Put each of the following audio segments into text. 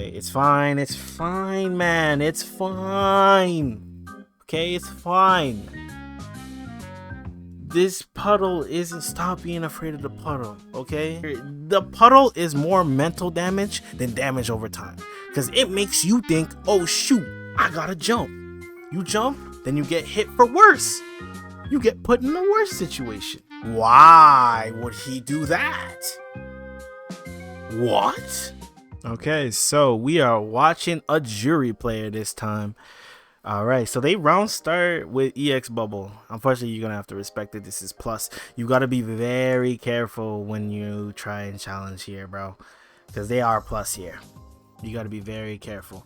Okay, it's fine. It's fine, man. It's fine. Okay, it's fine. This puddle isn't. Stop being afraid of the puddle, okay? The puddle is more mental damage than damage over time, because it makes you think, oh shoot, I gotta jump. You jump, then you get hit for worse. You get put in a worse situation. Why would he do that? What? Okay, so we are watching a Juri player this time. Alright, so they round start with EX bubble. Unfortunately, you're gonna have to respect it. This is plus. You gotta be very careful when you try and challenge here, bro, because they are plus here. You gotta be very careful.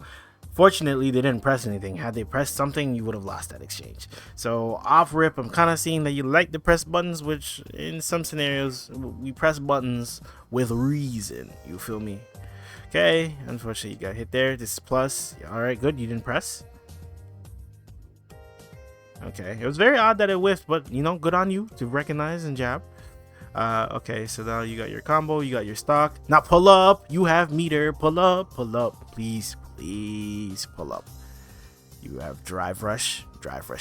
Fortunately, they didn't press anything. Had they pressed something, you would have lost that exchange. So off rip, I'm kind of seeing that you like to press buttons, which in some scenarios we press buttons with reason. You feel me? Okay, unfortunately you got hit there. This is plus. All right, good. You didn't press. Okay, it was very odd that it whiffed, but you know, good on you to recognize and jab. Okay, so now you got your combo, you got your stock. Now pull up. You have meter. Pull up, please, please pull up. You have drive rush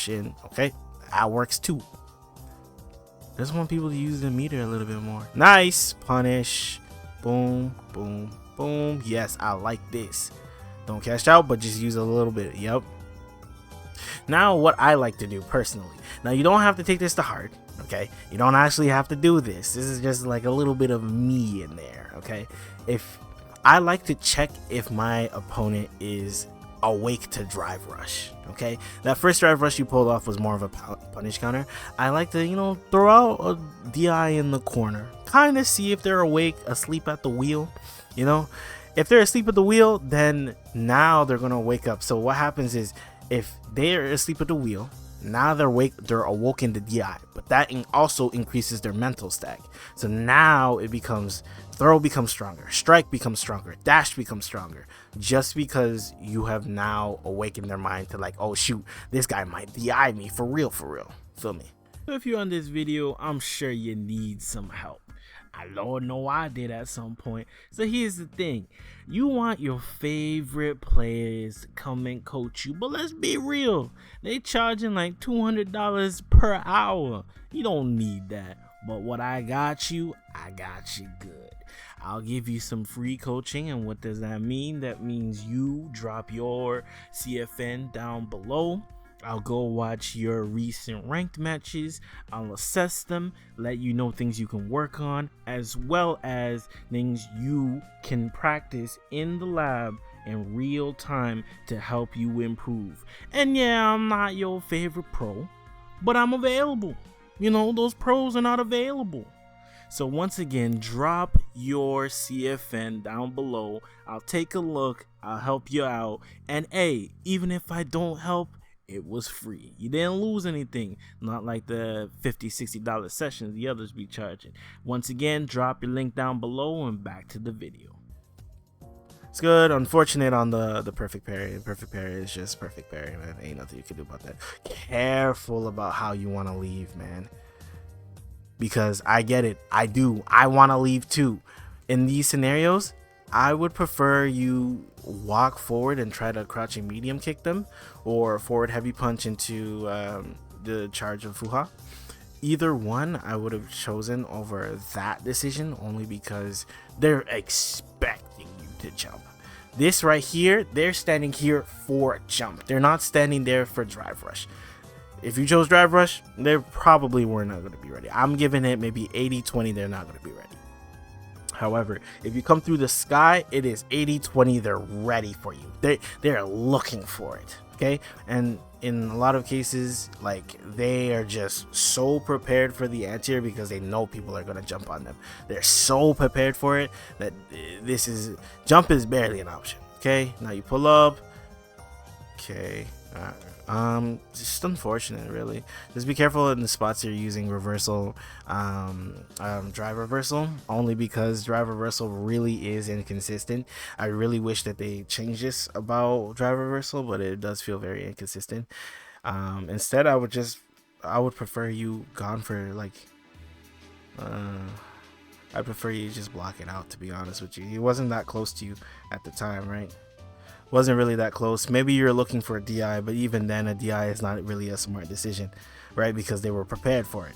in. Okay, that works too. Just want people to use the meter a little bit more. Nice punish. Boom, boom, boom. Yes, I like this. Don't cash out, but just use a little bit. Yep. Now what I like to do personally, now you don't have to take this to heart, okay? You don't actually have to do this. This is just like a little bit of me in there, okay? If I like to check if my opponent is awake to drive rush, okay? That first drive rush you pulled off was more of a punish counter. I like to, you know, throw out a DI in the corner, kind of see if they're awake, asleep at the wheel, you know? If they're asleep at the wheel, then now they're gonna wake up. So what happens is, if they're asleep at the wheel, now they're awoken to DI, but that also increases their mental stack. So now it becomes, throw becomes stronger, strike becomes stronger, dash becomes stronger, just because you have now awakened their mind to like, oh shoot, this guy might DI me for real, feel me? So if you're on this video, I'm sure you need some help. I Lord know I did at some point. So here's the thing, you want your favorite players to come and coach you, but let's be real, they charging like $200 per hour. You don't need that. But what I got you good. I'll give you some free coaching. And what does that mean? That means you drop your CFN down below. I'll go watch your recent ranked matches. I'll assess them, let you know things you can work on, as well as things you can practice in the lab in real time to help you improve. And yeah, I'm not your favorite pro, but I'm available. You know, those pros are not available. So once again, drop your CFN down below. I'll take a look, I'll help you out. And hey, even if I don't help, it was free. You didn't lose anything. Not like the $50-$60 sessions the others be charging. Once again, drop your link down below and back to the video. It's good. Unfortunate on the perfect parry. Perfect parry is just perfect parry, man. Ain't nothing you can do about that. Careful about how you want to leave, man. Because I get it. I do. I want to leave too. In these scenarios, I would prefer you walk forward and try to crouching medium kick them, or forward heavy punch into the charge of Fuha. Either one I would have chosen over that decision, only because they're expecting you to jump. This right here, they're standing here for a jump. They're not standing there for drive rush. If you chose drive rush, they probably were not going to be ready. I'm giving it maybe 80-20, they're not going to be ready. However, if you come through the sky, it is 80-20, they're ready for you. They're looking for it, okay? And in a lot of cases, like, they are just so prepared for the anti-air because they know people are going to jump on them. They're so prepared for it that jump is barely an option, okay? Now you pull up, okay, just unfortunate, really. Just be careful in the spots you're using reversal, drive reversal, only because drive reversal really is inconsistent. I really wish that they changed this about drive reversal, but it does feel very inconsistent. Instead, I would prefer you gone for like, I prefer you just block it out, to be honest with you. He wasn't that close to you at the time, right? Wasn't really that close. Maybe you're looking for a DI, but even then a DI is not really a smart decision, right? Because they were prepared for it.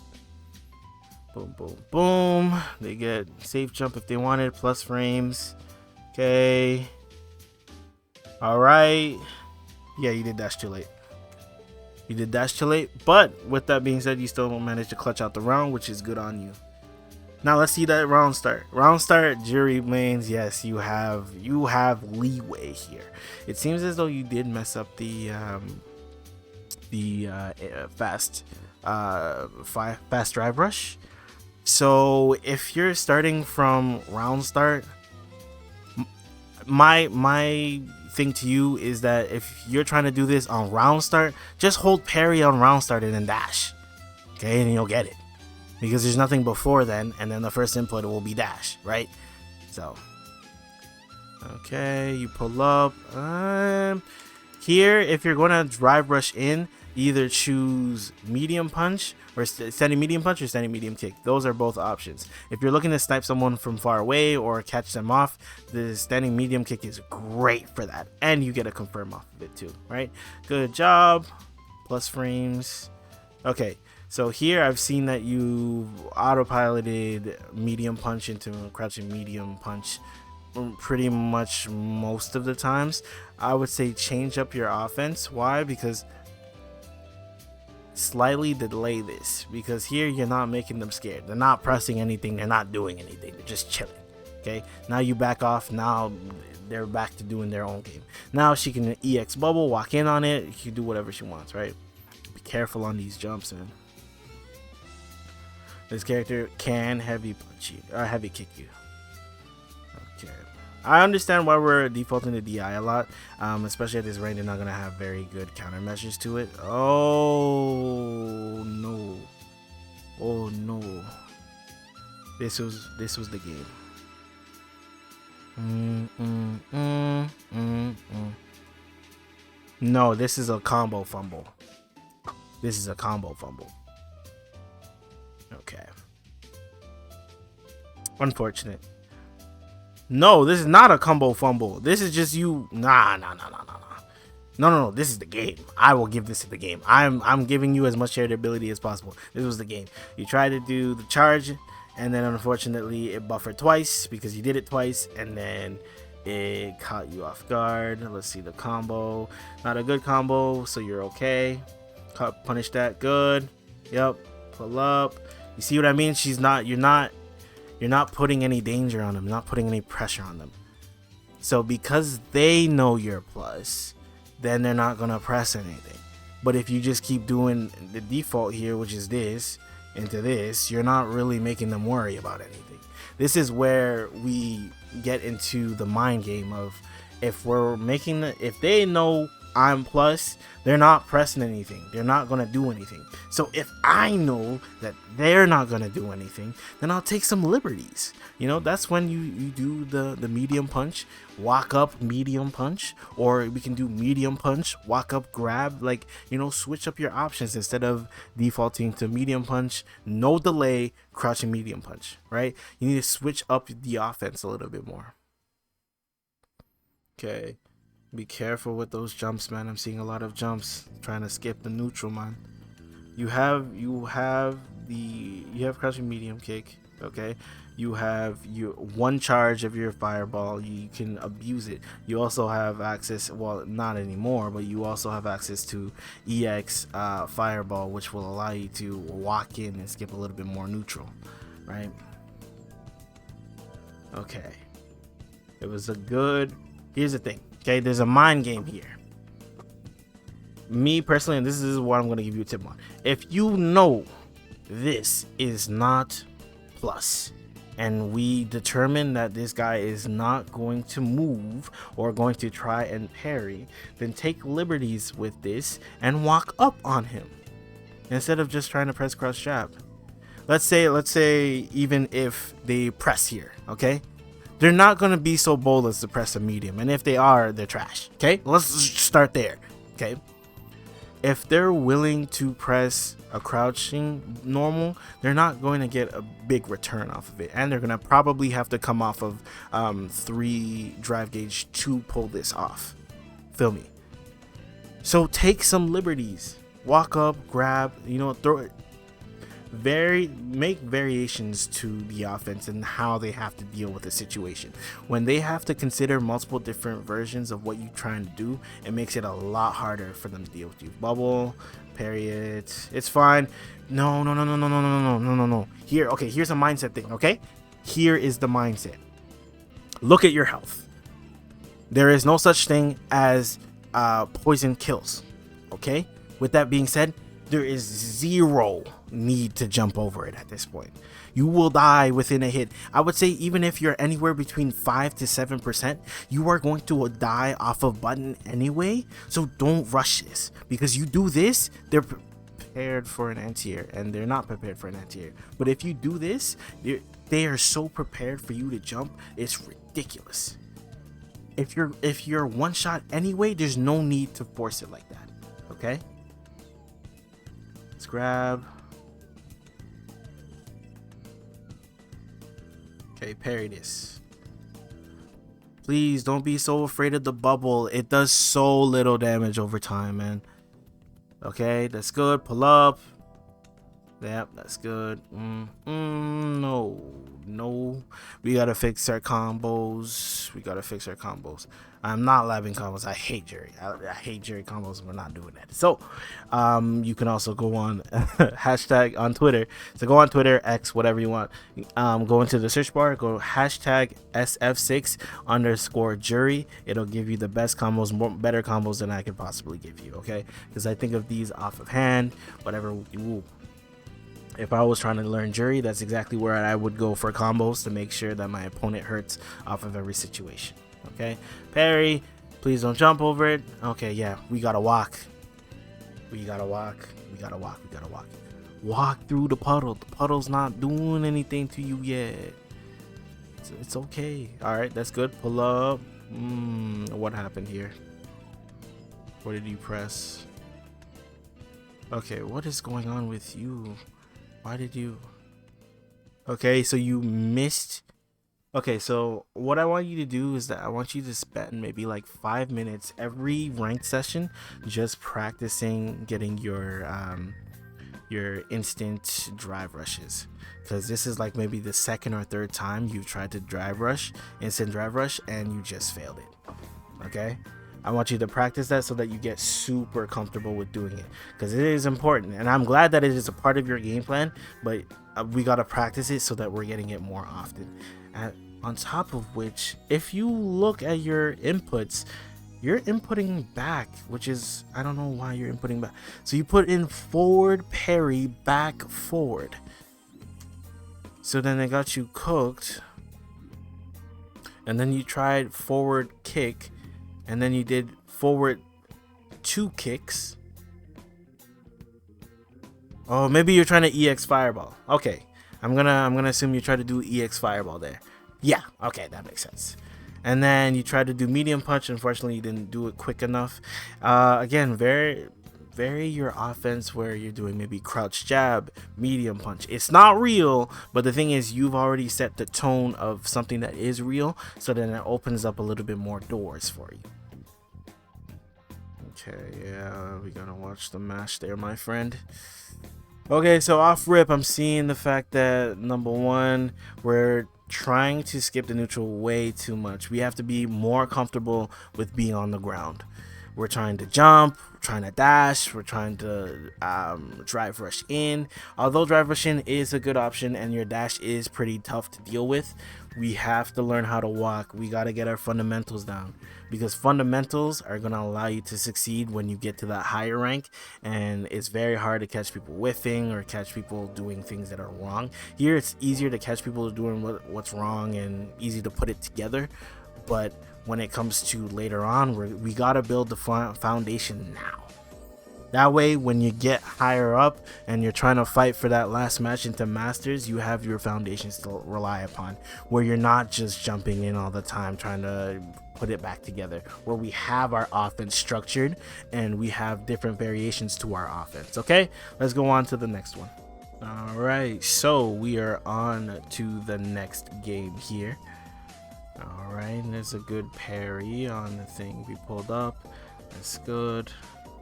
Boom, boom, boom. They get safe jump if they wanted, plus frames. Okay. All right. Yeah, you did dash too late. You did dash too late. But with that being said, you still managed to clutch out the round, which is good on you. Now let's see that round start. Round start, Juri mains. Yes, you have leeway here. It seems as though you did mess up the fast drive rush. So if you're starting from round start, my thing to you is that if you're trying to do this on round start, just hold parry on round start and then dash. Okay, and you'll get it. Because there's nothing before then, and then the first input will be dash, right? So, okay, you pull up. Here, if you're going to drive rush in, either choose medium punch or standing medium punch or standing medium kick. Those are both options. If you're looking to snipe someone from far away or catch them off, the standing medium kick is great for that, and you get a confirm off of it too, right? Good job. Plus frames. Okay, so here I've seen that you autopiloted medium punch into crouching medium punch pretty much most of the times. I would say change up your offense. Why? Because slightly delay this, because here you're not making them scared. They're not pressing anything, they're not doing anything, they're just chilling. Okay, now you back off. Now they're back to doing their own game. Now she can EX bubble, walk in on it, she can do whatever she wants, right? Be careful on these jumps, man. This character can heavy punch you or heavy kick you. Okay, I understand why we're defaulting to DI a lot, especially at this range. They're not gonna have very good countermeasures to it. Oh no! Oh no! This was the game. No, this is a combo fumble. This is a combo fumble. Okay. Unfortunate. No, this is not a combo fumble. This is just you. Nah. No. This is the game. I will give this to the game. I'm giving you as much shared ability as possible. This was the game. You tried to do the charge, and then unfortunately it buffered twice because you did it twice, and then it caught you off guard. Let's see the combo. Not a good combo, so you're okay. Punish that. Good. Yep. Pull up. You see what I mean? You're not putting any danger on them, not putting any pressure on them. So because they know you're plus, then they're not gonna press anything. But if you just keep doing the default here, which is this into this, you're not really making them worry about anything. This is where we get into the mind game of if they know I'm plus, they're not pressing anything. They're not going to do anything. So if I know that they're not going to do anything, then I'll take some liberties. You know, that's when you do the medium punch, walk up, medium punch, or we can do medium punch, walk up, grab, like, you know, switch up your options instead of defaulting to medium punch, no delay, crouching medium punch, right? You need to switch up the offense a little bit more. Okay. Be careful with those jumps, man. I'm seeing a lot of jumps trying to skip the neutral, man. You have crouching medium kick, okay? You have your one charge of your fireball. You can abuse it. You also have access, well, not anymore, but you also have access to EX fireball, which will allow you to walk in and skip a little bit more neutral, right? Okay. It was a good. Here's the thing. Okay, there's a mind game here. Me personally, and this is what I'm going to give you a tip on. If you know this is not plus, and we determine that this guy is not going to move or going to try and parry, then take liberties with this and walk up on him instead of just trying to press cross jab. Let's say even if they press here, okay? They're not going to be so bold as to press a medium. And if they are, they're trash. Okay? Let's start there. Okay? If they're willing to press a crouching normal, they're not going to get a big return off of it. And they're going to probably have to come off of 3 drive gauge to pull this off. Feel me? So take some liberties. Walk up, grab, throw it. Make variations to the offense and how they have to deal with the situation. When they have to consider multiple different versions of what you're trying to do, it makes it a lot harder for them to deal with you. Bubble, parry it. It's fine. No. Here, okay, here's a mindset thing, okay? Here is the mindset. Look at your health. There is no such thing as poison kills, okay? With that being said, there is zero need to jump over it at this point. You will die within a hit. I would say even if you're anywhere between 5 to 7%, you are going to die off of button anyway. So don't rush this, because you do this, they're prepared for an anti-air and they're not prepared for an anti-air. But if you do this, they are so prepared for you to jump, it's ridiculous. If you're one shot anyway, there's no need to force it like that. Okay? Let's grab. Okay, parry this. Please don't be so afraid of the bubble. It does so little damage over time, man. Okay, that's good. Pull up. Yep, that's good. No. We gotta fix our combos. I'm not labbing combos. I hate Juri. I hate Juri combos. We're not doing that. So, you can also go on hashtag on Twitter. So go on Twitter, X, whatever you want. Go into the search bar. Go hashtag SF6_Juri. It'll give you the best combos, better combos than I could possibly give you. Okay, because I think of these off of hand. Whatever. Ooh. If I was trying to learn Juri, that's exactly where I would go for combos to make sure that my opponent hurts off of every situation. Okay, parry. Please don't jump over it. Okay, yeah, we gotta walk. Walk through the puddle. The puddle's not doing anything to you yet. It's okay. All right, that's good. Pull up. What happened here? What did you press? Okay, what is going on with you? Why did you? Okay, so you missed. Okay, so what I want you to do is that I want you to spend maybe like 5 minutes every ranked session just practicing getting your instant drive rushes, because this is like maybe the second or third time you've tried to instant drive rush, and you just failed it. Okay, I want you to practice that so that you get super comfortable with doing it, because it is important, and I'm glad that it is a part of your game plan, but we got to practice it so that we're getting it more often. And on top of which, if you look at your inputs, you're inputting back, which is, I don't know why you're inputting back. So you put in forward parry, back forward. So then it got you cooked, and then you tried forward kick, and then you did forward 2 kicks. Oh, maybe you're trying to EX fireball. Okay, I'm gonna assume you try to do EX fireball there. Yeah, okay, that makes sense. And then you tried to do medium punch. Unfortunately, you didn't do it quick enough. Again, vary your offense where you're doing maybe crouch jab, medium punch. It's not real, but the thing is, you've already set the tone of something that is real, so then it opens up a little bit more doors for you. Okay, yeah, we gotta watch the match there, my friend. Okay, so off rip, I'm seeing the fact that number one, we're trying to skip the neutral way too much. We have to be more comfortable with being on the ground. We're trying to jump, we're trying to dash, we're trying to drive rush in. Although drive rush in is a good option and your dash is pretty tough to deal with, we have to learn how to walk. We got to get our fundamentals down, because fundamentals are going to allow you to succeed when you get to that higher rank, and it's very hard to catch people whiffing or catch people doing things that are wrong. Here it's easier to catch people doing what's wrong and easy to put it together, but when it comes to later on, we got to build the foundation now. That way, when you get higher up and you're trying to fight for that last match into Masters, you have your foundations to rely upon, where you're not just jumping in all the time trying to put it back together, where we have our offense structured and we have different variations to our offense. Okay, let's go on to the next one. All right, so we are on to the next game here. All right, and there's a good parry on the thing we pulled up. That's good.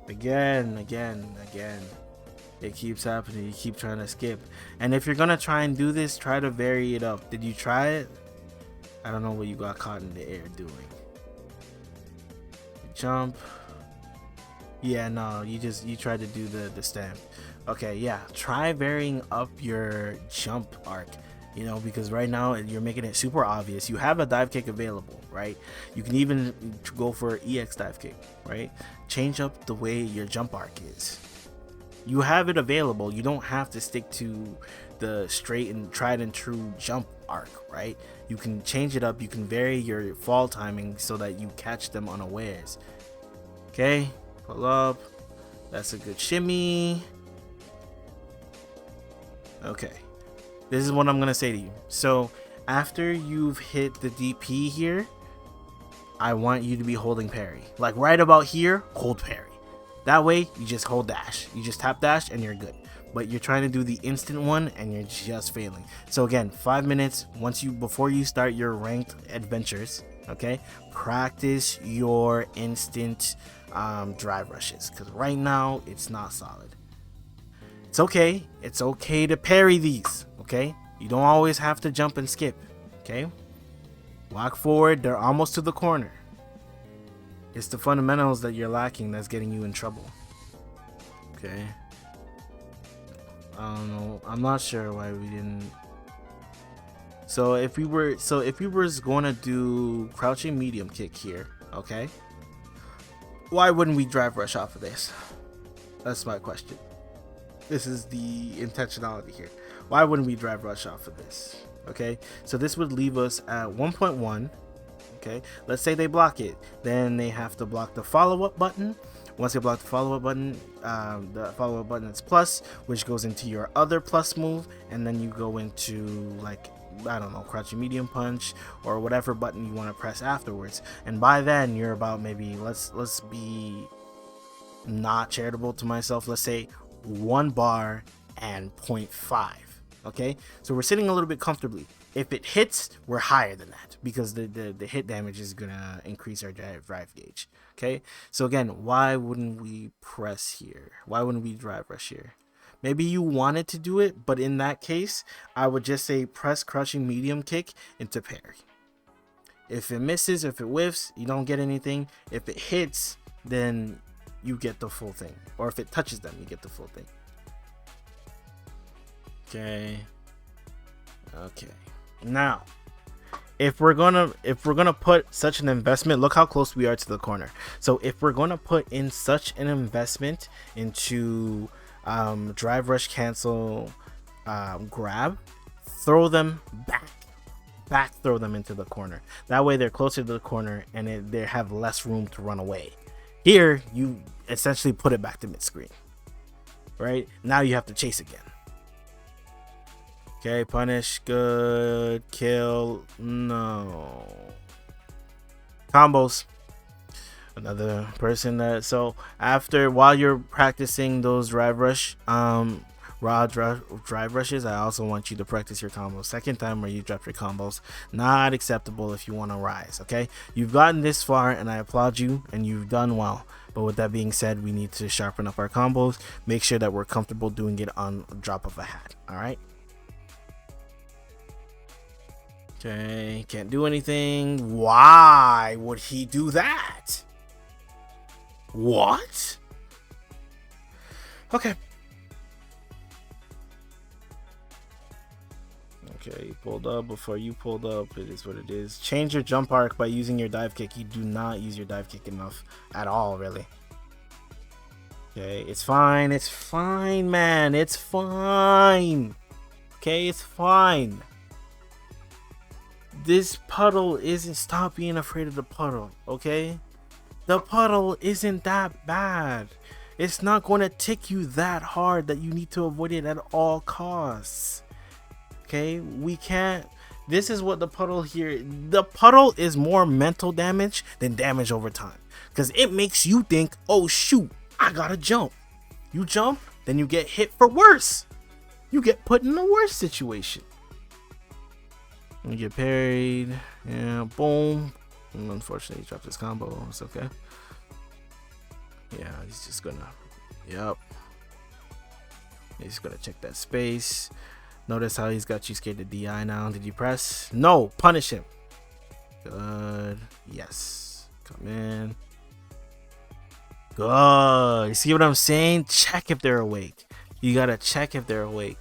Again. It keeps happening. You keep trying to skip. And if you're gonna try and do this, try to vary it up. Did you try it? I don't know what you got caught in the air doing. Jump. Yeah, no, you tried to do the stamp. Okay, yeah, try varying up your jump arc, you know, because right now you're making it super obvious. You have a dive kick available, right? You can even go for EX dive kick, right? Change up the way your jump arc is. You have it available. You don't have to stick to the straight and tried and true jump arc, right? You can change it up. You can vary your fall timing so that you catch them unawares. Okay, pull up. That's a good shimmy. Okay, this is what I'm gonna say to you. So after you've hit the DP here, I want you to be holding parry. Like right about here, hold parry. That way you just hold dash. You just tap dash and you're good. But you're trying to do the instant one and you're just failing. So again, 5 minutes before you start your ranked adventures, okay? Practice your instant drive rushes, because right now it's not solid. It's okay to parry these, okay? You don't always have to jump and skip, okay? Walk forward, they're almost to the corner. It's the fundamentals that you're lacking that's getting you in trouble. Okay. I don't know. I'm not sure why we didn't. So if we were going to do crouching medium kick here, okay? Why wouldn't we drive rush off of this? That's my question. This is the intentionality here. Why wouldn't we drive rush off of this? Okay, so this would leave us at 1.1. Okay, let's say they block it, then they have to block the follow-up button. Once they block the follow-up button is plus, which goes into your other plus move, and then you go into, like, I don't know, crouching medium punch or whatever button you want to press afterwards. And by then you're about, maybe let's be not charitable to myself, let's say 1 bar and 0.5. Okay, so we're sitting a little bit comfortably. If it hits, we're higher than that, because the hit damage is gonna increase our drive gauge. Okay, so again, why wouldn't we press here? Why wouldn't we drive rush here? Maybe you wanted to do it, but in that case, I would just say press crouching medium kick into parry. If it misses, if it whiffs, you don't get anything. If it hits, then you get the full thing. Or if it touches them, you get the full thing. Okay. Now, if we're gonna put such an investment, look how close we are to the corner. So if we're gonna put in such an investment into drive rush cancel grab, throw them back throw them into the corner. That way they're closer to the corner and they have less room to run away. Here you essentially put it back to mid screen. Right now you have to chase again. Okay, punish, good, kill, no. Combos. Another person that, so while you're practicing those drive rushes, I also want you to practice your combos. Second time where you drop your combos, not acceptable if you want to rise, okay? You've gotten this far and I applaud you and you've done well. But with that being said, we need to sharpen up our combos, make sure that we're comfortable doing it on a drop of a hat, all right? Okay, can't do anything. Why would he do that? What? Okay. Okay, you pulled up before you pulled up. It is what it is. Change your jump arc by using your dive kick. You do not use your dive kick enough at all, really. Okay, it's fine. It's fine, man. It's fine. Okay, it's fine. This puddle isn't, stop being afraid of the puddle, okay? The puddle isn't that bad. It's not going to tick you that hard that you need to avoid it at all costs. Okay, we can't. This is what the puddle here. The puddle is more mental damage than damage over time, because it makes you think, oh shoot, I gotta jump. You jump, then you get hit for worse. You get put in a worse situation. You get parried. Yeah, boom. And unfortunately, he dropped his combo. It's okay. Yeah, he's just gonna. Yep. He's gonna check that space. Notice how he's got you scared to DI now. Did you press? No. Punish him. Good. Yes. Come in. Good. You see what I'm saying? Check if they're awake. You gotta check if they're awake.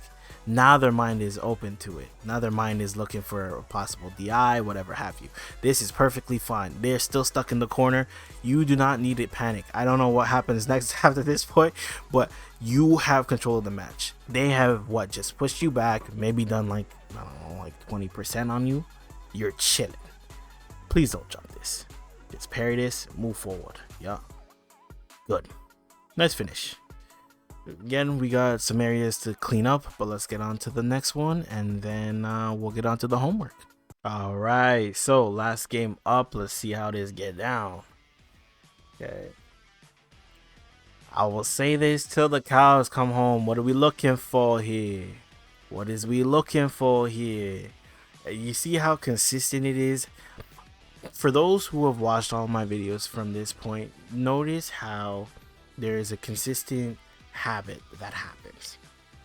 Now their mind is open to it. Now their mind is looking for a possible DI, whatever have you. This is perfectly fine. They're still stuck in the corner. You do not need to panic. I don't know what happens next after this point, but you have control of the match. They have what? Just pushed you back, maybe done like, I don't know, like 20% on you. You're chilling. Please don't jump this. Just parry this, move forward. Yeah. Good. Nice finish. Again, we got some areas to clean up, but let's get on to the next one, and then we'll get on to the homework. All right, so last game up. Let's see how this get down. Okay. I will say this till the cows come home. What are we looking for here? What is we looking for here? You see how consistent it is? For those who have watched all my videos from this point, notice how there is a consistent habit that happens.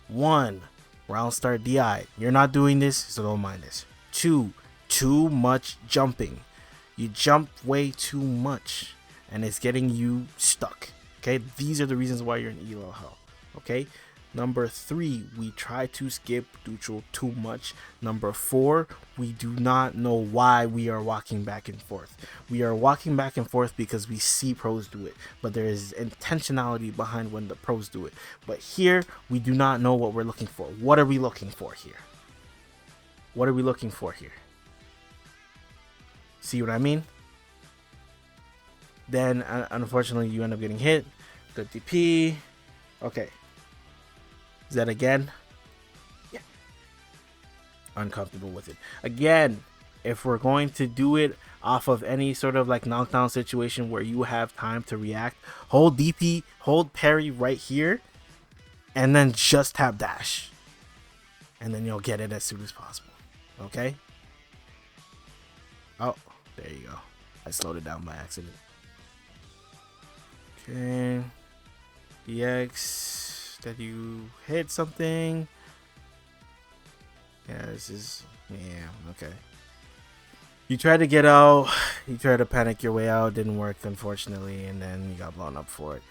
1, round start DI. You're not doing this, so don't mind this. 2, too much jumping. You jump way too much, and it's getting you stuck. Okay, these are the reasons why you're in elo hell. Okay. Number 3, we try to skip neutral too much. Number 4, we do not know why we are walking back and forth. We are walking back and forth because we see pros do it, but there is intentionality behind when the pros do it. But here, we do not know what we're looking for. What are we looking for here? What are we looking for here? See what I mean? Then, unfortunately, you end up getting hit. Good DP. Okay. Is that again? Yeah. Uncomfortable with it. Again, if we're going to do it off of any sort of like knockdown situation where you have time to react, hold DP, hold parry right here, and then just tap dash. And then you'll get it as soon as possible. Okay? Oh, there you go. I slowed it down by accident. Okay. DX. That you hit something. Yeah, this is, yeah, okay. You tried to get out, you tried to panic your way out, didn't work, unfortunately, and then you got blown up for it.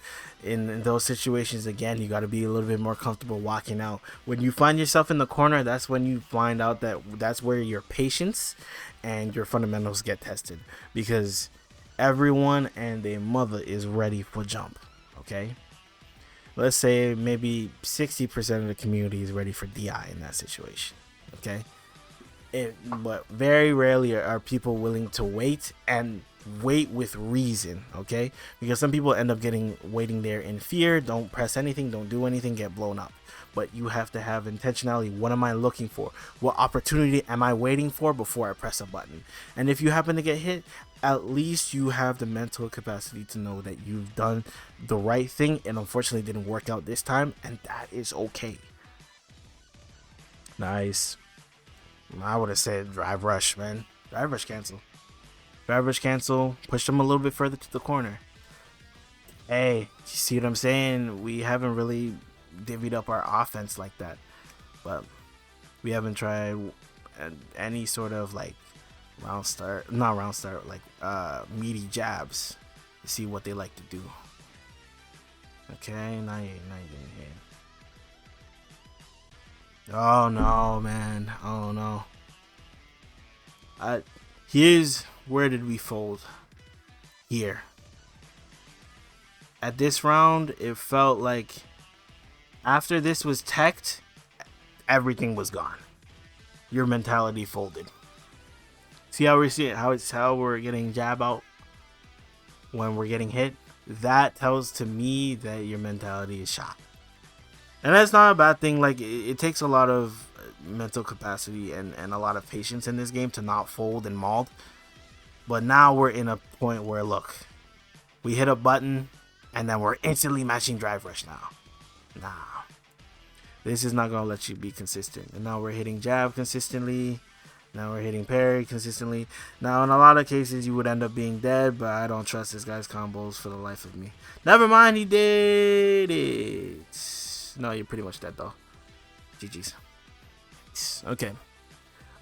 In those situations, again, you got to be a little bit more comfortable walking out. When you find yourself in the corner, that's when you find out that that's where your patience and your fundamentals get tested, because everyone and their mother is ready for jump. Okay. Let's say maybe 60% of the community is ready for DI in that situation. Okay. But very rarely are people willing to wait, and wait with reason. Okay. Because some people end up waiting there in fear, don't press anything, don't do anything, get blown up. But you have to have intentionality. What am I looking for? What opportunity am I waiting for before I press a button? And if you happen to get hit, at least you have the mental capacity to know that you've done the right thing, and unfortunately didn't work out this time, and that is okay. Nice. I would have said drive rush, man. Drive rush cancel. Drive rush cancel. Push them a little bit further to the corner. Hey, you see what I'm saying? We haven't really divvied up our offense like that, but we haven't tried any sort of like like meaty jabs to see what they like to do. Okay, now you're getting hit. Oh no, man. Oh no. Here's where did we fold? Here. At this round, it felt like after this was teched, everything was gone. Your mentality folded. See how we're getting jab out when we're getting hit? That tells to me that your mentality is shot. And that's not a bad thing. Like, it takes a lot of mental capacity and a lot of patience in this game to not fold and mauled. But now we're in a point where, look, we hit a button and then we're instantly matching drive rush now. Nah. This is not going to let you be consistent. And now we're hitting jab consistently. Now we're hitting parry consistently. Now in a lot of cases you would end up being dead, but I don't trust this guy's combos for the life of me. Never mind, he did it. No, you're pretty much dead though. GG's. Okay.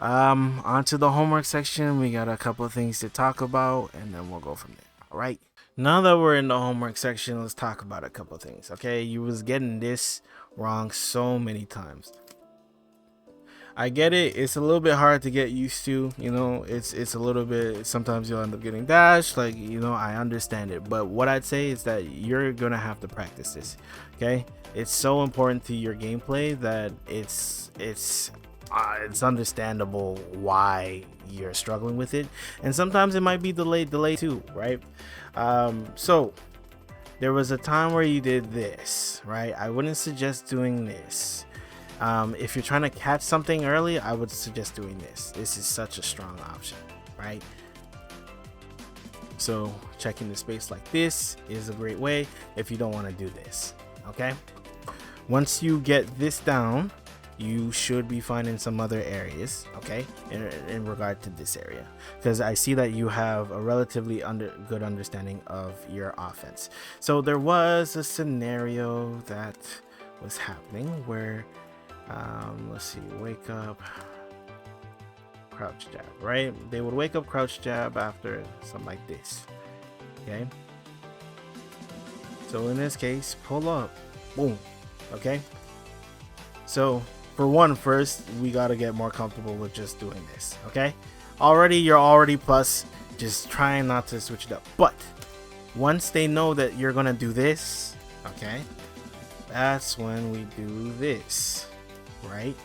On to the homework section. We got a couple of things to talk about, and then we'll go from there. All right. Now that we're in the homework section, let's talk about a couple of things. Okay, you was getting this wrong so many times. I get it. It's a little bit hard to get used to. You know, it's a little bit. Sometimes you'll end up getting dashed. Like, you know, I understand it. But what I'd say is that you're gonna have to practice this. Okay, it's so important to your gameplay that it's understandable why you're struggling with it, and sometimes it might be delay too, right? So there was a time where you did this, right? I wouldn't suggest doing this. If you're trying to catch something early, I would suggest doing this. This is such a strong option, right? So checking the space like this is a great way if you don't want to do this. Okay, once you get this down, you should be finding some other areas, okay, in regard to this area, because I see that you have a relatively good understanding of your offense. So there was a scenario that was happening where let's see, wake up, crouch jab, right? They would wake up, crouch jab after something like this. Okay, so in this case, pull up, boom. Okay, so for one, first we gotta get more comfortable with just doing this. Okay, you're already plus, just trying not to switch it up. But once they know that you're gonna do this, okay, that's when we do this, right?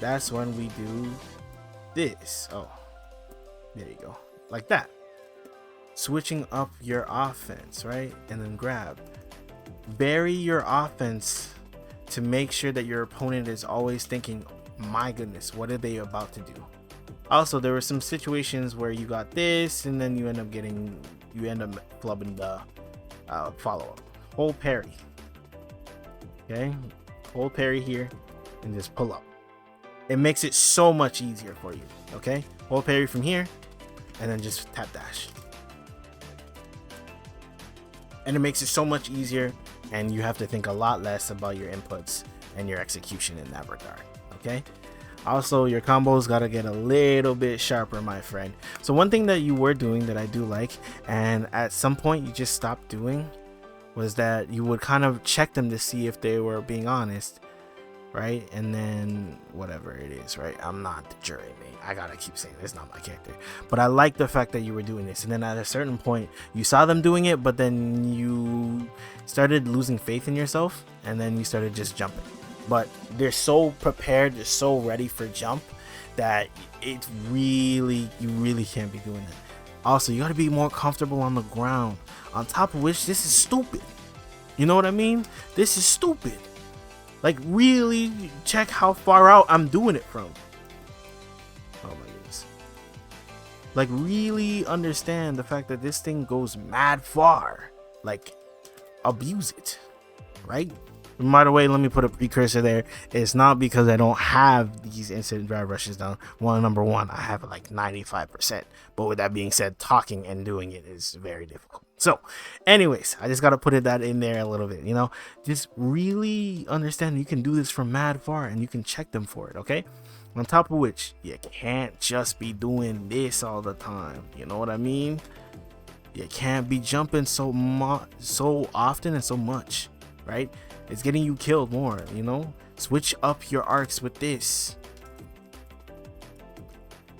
That's when we do this. Oh, there you go, like that. Switching up your offense, right? And then grab, bury your offense to make sure that your opponent is always thinking, my goodness, what are they about to do? Also, there were some situations where you got this and then you end up flubbing the follow-up. Hold parry. Okay, hold parry here and just pull up. It makes it so much easier for you. Okay, hold parry from here and then just tap dash, and it makes it so much easier, and you have to think a lot less about your inputs and your execution in that regard. Okay, also your combos got to get a little bit sharper, my friend. So one thing that you were doing that I do like, and at some point you just stopped doing, was that you would kind of check them to see if they were being honest, right? And then whatever it is, right? I'm not the jury, mate. I gotta keep saying it's not my character, but I like the fact that you were doing this. And then at a certain point you saw them doing it, but then you started losing faith in yourself, and then you started just jumping. But they're so prepared, they're so ready for jump that it's really, you really can't be doing that. Also, you got to be more comfortable on the ground, on top of which this is stupid. You know what I mean? This is stupid. Like, really check how far out I'm doing it from. Oh my goodness. Like, really understand the fact that this thing goes mad far. Like, abuse it, right? And by the way, let me put a precursor there. It's not because I don't have these instant drive rushes down. Well, number one, I have like 95%. But with that being said, talking and doing it is very difficult. So, anyways, I just got to put that in there a little bit, you know? Just really understand you can do this from mad far, and you can check them for it, okay? On top of which, you can't just be doing this all the time. You know what I mean? You can't be jumping so often and so much, right? It's getting you killed more, you know? Switch up your arcs with this,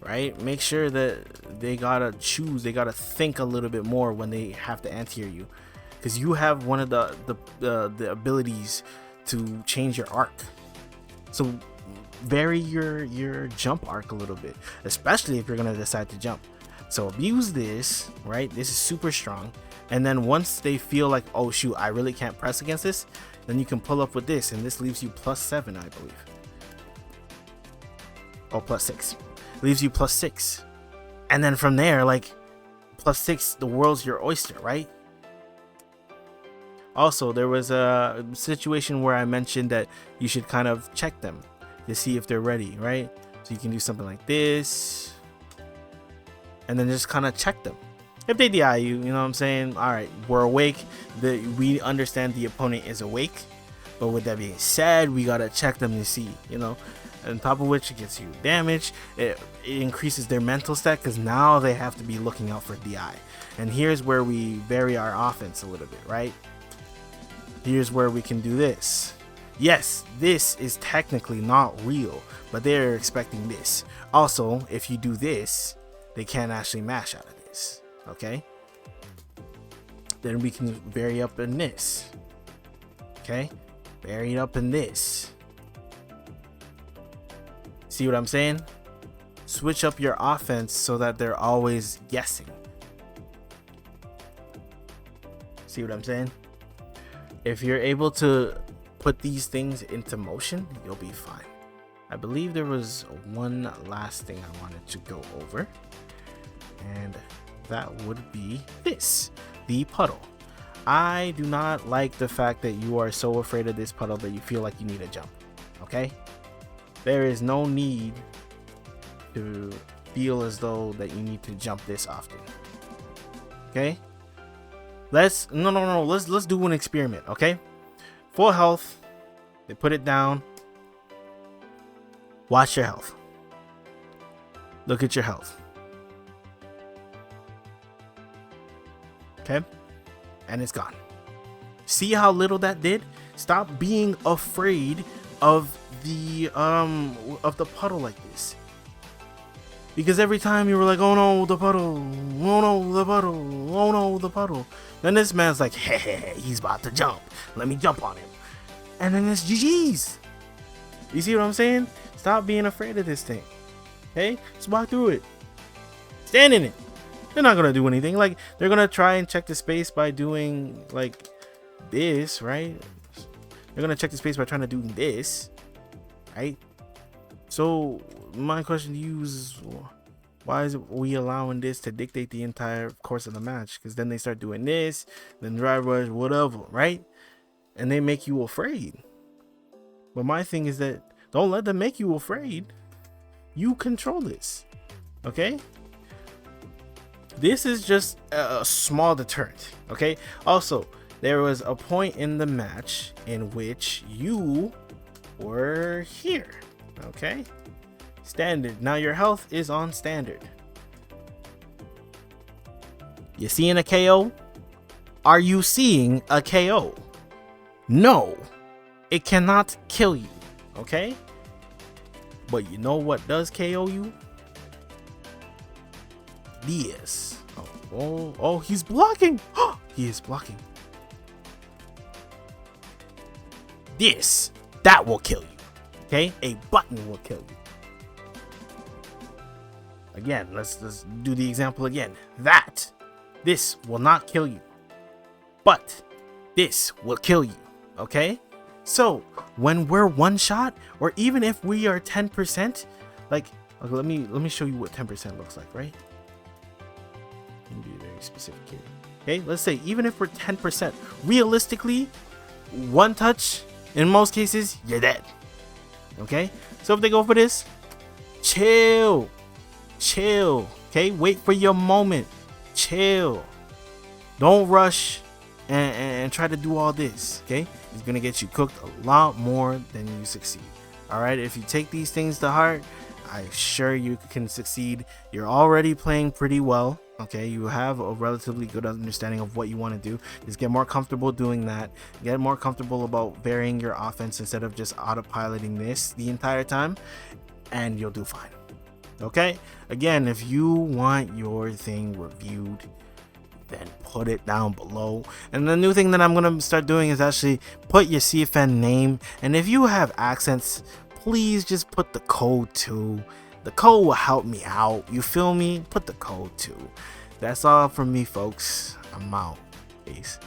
right? Make sure that they gotta choose, they gotta think a little bit more when they have to anti-air you, because you have one of the abilities to change your arc. So vary your jump arc a little bit, especially if you're gonna decide to jump. So abuse this, right? This is super strong. And then once they feel like, oh shoot, I really can't press against this, then you can pull up with this, and this leaves you +7, I believe. Oh, +6. Leaves you +6. And then from there, like, +6, the world's your oyster, right? Also, there was a situation where I mentioned that you should kind of check them to see if they're ready, right? So you can do something like this, and then just kind of check them. If they DI you, you know what I'm saying? All right, we're awake. We understand the opponent is awake. But with that being said, we gotta check them to see, you know. On top of which, it gets you damage. It increases their mental stat because now they have to be looking out for DI. And here's where we vary our offense a little bit, right? Here's where we can do this. Yes, this is technically not real, but they're expecting this. Also, if you do this, they can't actually mash out of this, okay? Then we can vary up in this, okay? Vary it up in this. See what I'm saying? Switch up your offense so that they're always guessing. See what I'm saying? If you're able to put these things into motion, you'll be fine. I believe there was one last thing I wanted to go over, and that would be this, the puddle. I do not like the fact that you are so afraid of this puddle that you feel like you need a jump, okay? There is no need to feel as though that you need to jump this often, okay? Let's do an experiment, okay? Full health, they put it down. Watch your health. Look at your health. Okay? And it's gone. See how little that did? Stop being afraid of the puddle like this. Because every time you were like, oh no, the puddle, oh no, the puddle, oh no, the puddle. Then this man's like, hey, he's about to jump. Let me jump on him. And then it's GG's. You see what I'm saying? Stop being afraid of this thing. Okay? Just walk through it. Stand in it. They're not gonna do anything. Like, they're gonna try and check the space by doing like this, right? They're gonna check the space by trying to do this, right? So my question to you is, why is we allowing this to dictate the entire course of the match? Because then they start doing this, then drive rush, whatever, right? And they make you afraid. But my thing is that don't let them make you afraid. You control this, okay? This is just a small deterrent, okay? Also, there was a point in the match in which you were here, okay? Standard. Now your health is on standard. You seeing a KO? Are you seeing a KO? No, it cannot kill you, okay? But you know what does KO you? This. Oh, he's blocking. He is blocking. That will kill you, okay? A button will kill you. Again, let's do the example again. This will not kill you, but this will kill you, okay? So when we're one shot, or even if we are 10%, like, okay, let me show you what 10% looks like, right? Let me be very specific here. Okay, let's say even if we're 10%, realistically, one touch, in most cases, you're dead. Okay, so if they go for this, chill, okay, wait for your moment, chill, don't rush and try to do all this, okay? It's gonna get you cooked a lot more than you succeed. All right, if you take these things to heart, I'm sure you can succeed. You're already playing pretty well, okay? You have a relatively good understanding of what you want to do. Just get more comfortable doing that. Get more comfortable about varying your offense instead of just autopiloting this the entire time, and you'll do fine, okay? Again, if you want your thing reviewed, then put it down below. And the new thing that I'm gonna start doing is actually put your CFN name, and if you have accents, please just put the code too. The code will help me out, you feel me? Put the code too. That's all from me, folks. I'm out. Peace.